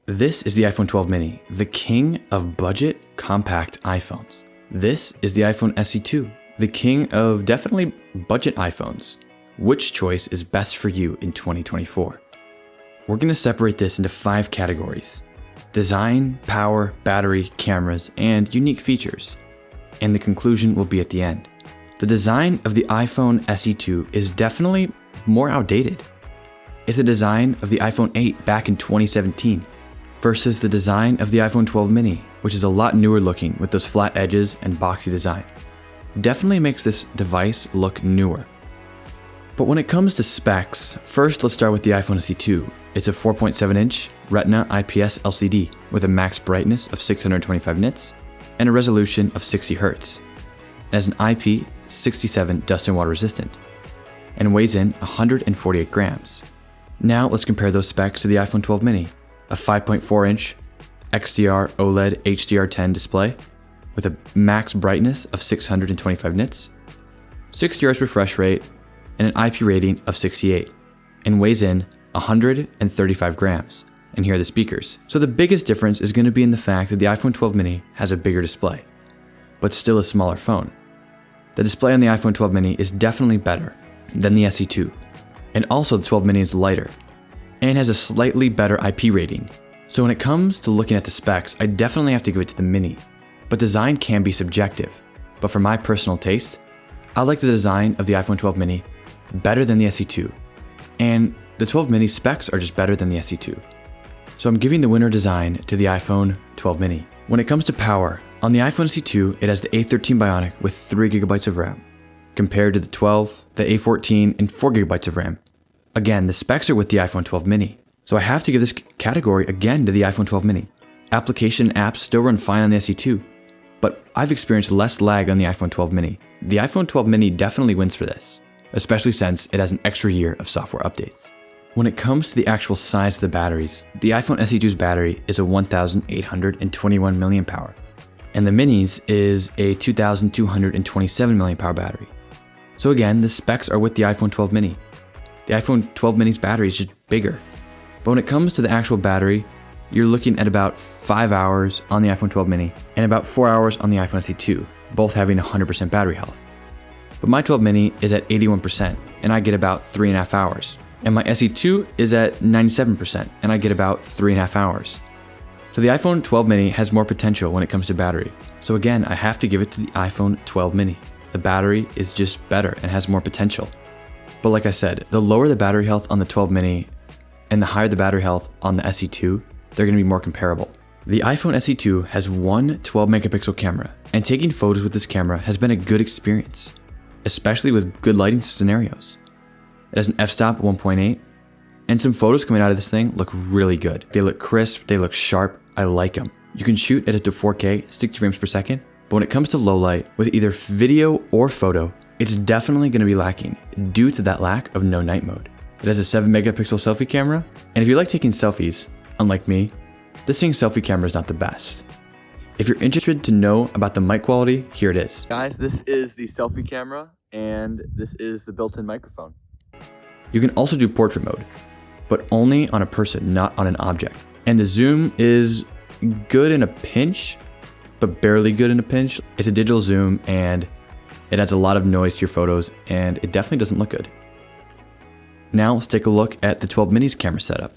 This is the iPhone 12 mini, the king of budget compact iPhones. This is the iPhone SE 2, the king of definitely budget iPhones. Which choice is best for you in 2024? We're going to separate this into 5 categories: design, power, battery, cameras, and unique features. And the conclusion will be at the end. The design of the iPhone SE 2 is definitely more outdated. It's the design of the iPhone 8 back in 2017 versus the design of the iPhone 12 mini, which is a lot newer looking with those flat edges and boxy design. Definitely makes this device look newer. But when it comes to specs, first let's start with the iPhone SE 2. It's a 4.7-inch Retina IPS LCD with a max brightness of 625 nits and a resolution of 60 Hz. It has an IP67 dust and water resistant and weighs in 148 grams. Now let's compare those specs to the iPhone 12 mini. A 5.4-inch XDR OLED HDR10 display with a max brightness of 625 nits, 60 Hz refresh rate, and an IP rating of 68, and weighs in 135 grams. And here are the speakers. So the biggest difference is going to be in the fact that the iPhone 12 mini has a bigger display, but still a smaller phone. The display on the iPhone 12 mini is definitely better than the SE 2, and also the 12 mini is lighter and has a slightly better IP rating. So when it comes to looking at the specs, I definitely have to give it to the mini. But design can be subjective. But for my personal taste, I like the design of the iPhone 12 mini better than the SE 2. And the 12 mini specs are just better than the SE 2. So I'm giving the winner design to the iPhone 12 mini. When it comes to power, on the iPhone SE 2, it has the A13 Bionic with 3GB of RAM, compared to the 12, the A14, and 4GB of RAM. Again, the specs are with the iPhone 12 mini, so I have to give this category again to the iPhone 12 mini. Application and apps still run fine on the SE 2, but I've experienced less lag on the iPhone 12 mini. The iPhone 12 mini definitely wins for this, especially since it has an extra year of software updates. When it comes to the actual size of the batteries, the iPhone SE 2's battery is a 1,821 mAh, and the mini's is a 2,227 mAh battery. So again, the specs are with the iPhone 12 mini. The iPhone 12 mini's battery is just bigger. But when it comes to the actual battery, you're looking at about 5 hours on the iPhone 12 mini and about 4 hours on the iPhone SE 2, both having 100% battery health. But my 12 mini is at 81% and I get about 3.5 hours. And my SE 2 is at 97% and I get about 3.5 hours. So the iPhone 12 mini has more potential when it comes to battery. So again, I have to give it to the iPhone 12 mini. The battery is just better and has more potential. But like I said, the lower the battery health on the 12 mini and the higher the battery health on the SE 2, they're going to be more comparable. The iPhone SE 2 has one 12 megapixel camera, and taking photos with this camera has been a good experience, especially with good lighting scenarios. It has an f-stop 1.8, and some photos coming out of this thing look really good. They look crisp, they look sharp, I like them. You can shoot at up to 4K, 60 frames per second, but when it comes to low light, with either video or photo, it's definitely going to be lacking due to that lack of no night mode. It has a 7 megapixel selfie camera, and if you like taking selfies, unlike me, this thing's selfie camera is not the best. If you're interested to know about the mic quality, here it is. Guys, this is the selfie camera, and this is the built-in microphone. You can also do portrait mode, but only on a person, not on an object. And the zoom is good in a pinch, but barely good in a pinch. It's a digital zoom, and it adds a lot of noise to your photos, and it definitely doesn't look good. Now let's take a look at the 12 mini's camera setup.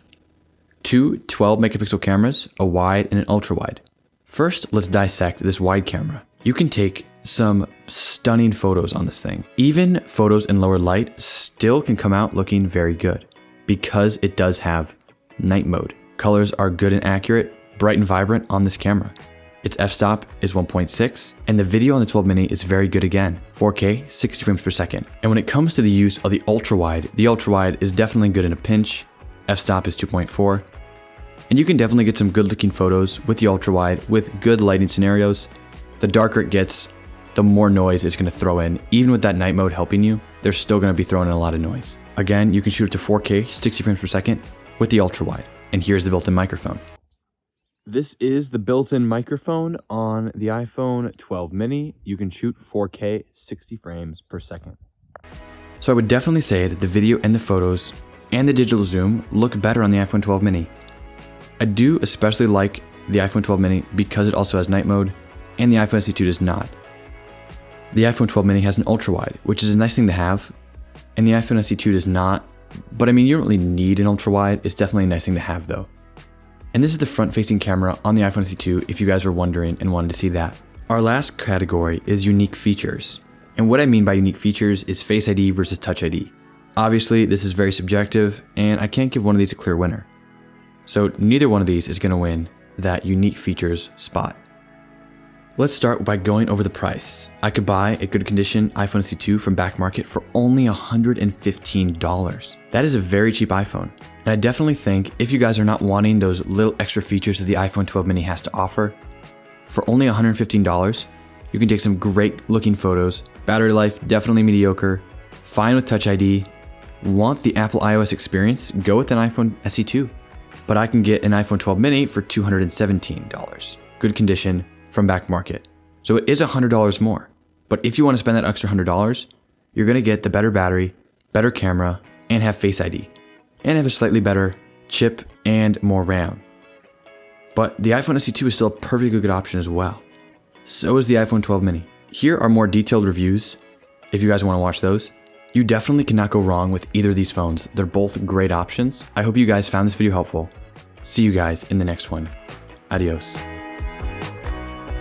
Two 12 megapixel cameras, a wide and an ultra wide. First, let's dissect this wide camera. You can take some stunning photos on this thing. Even photos in lower light still can come out looking very good because it does have night mode. Colors are good and accurate, bright and vibrant on this camera. Its f-stop is 1.6, and the video on the 12 mini is very good again, 4K, 60 frames per second. And when it comes to the use of the ultra-wide is definitely good in a pinch, f-stop is 2.4, and you can definitely get some good looking photos with the ultra-wide with good lighting scenarios. The darker it gets, the more noise it's going to throw in. Even with that night mode helping you, they're still going to be throwing in a lot of noise. Again, you can shoot up to 4K, 60 frames per second with the ultra-wide, and here's the built-in microphone. This is the built-in microphone on the iPhone 12 mini. You can shoot 4K 60 frames per second. So I would definitely say that the video and the photos and the digital zoom look better on the iPhone 12 mini. I do especially like the iPhone 12 mini because it also has night mode, and the iPhone SE2 does not. The iPhone 12 mini has an ultra wide, which is a nice thing to have, and the iPhone SE2 does not, but I mean, you don't really need an ultra wide. It's definitely a nice thing to have though. And this is the front facing camera on the iPhone SE2 if you guys were wondering and wanted to see that. Our last category is unique features. And what I mean by unique features is Face ID versus Touch ID. Obviously, this is very subjective, and I can't give one of these a clear winner. So neither one of these is going to win that unique features spot. Let's start by going over the price. I could buy a good condition iPhone SE2 from Back Market for only $115. That is a very cheap iPhone. And I definitely think if you guys are not wanting those little extra features that the iPhone 12 mini has to offer, for only $115, you can take some great looking photos. Battery life, definitely mediocre. Fine with Touch ID. Want the Apple iOS experience? Go with an iPhone SE2. But I can get an iPhone 12 mini for $217. Good condition from Back Market. So it is $100 more. But if you want to spend that extra $100, you're going to get the better battery, better camera, and have Face ID. And have a slightly better chip and more RAM. But the iPhone SE2 is still a perfectly good option as well. So is the iPhone 12 mini. Here are more detailed reviews if you guys want to watch those. You definitely cannot go wrong with either of these phones. They're both great options. I hope you guys found this video helpful. See you guys in the next one. Adios.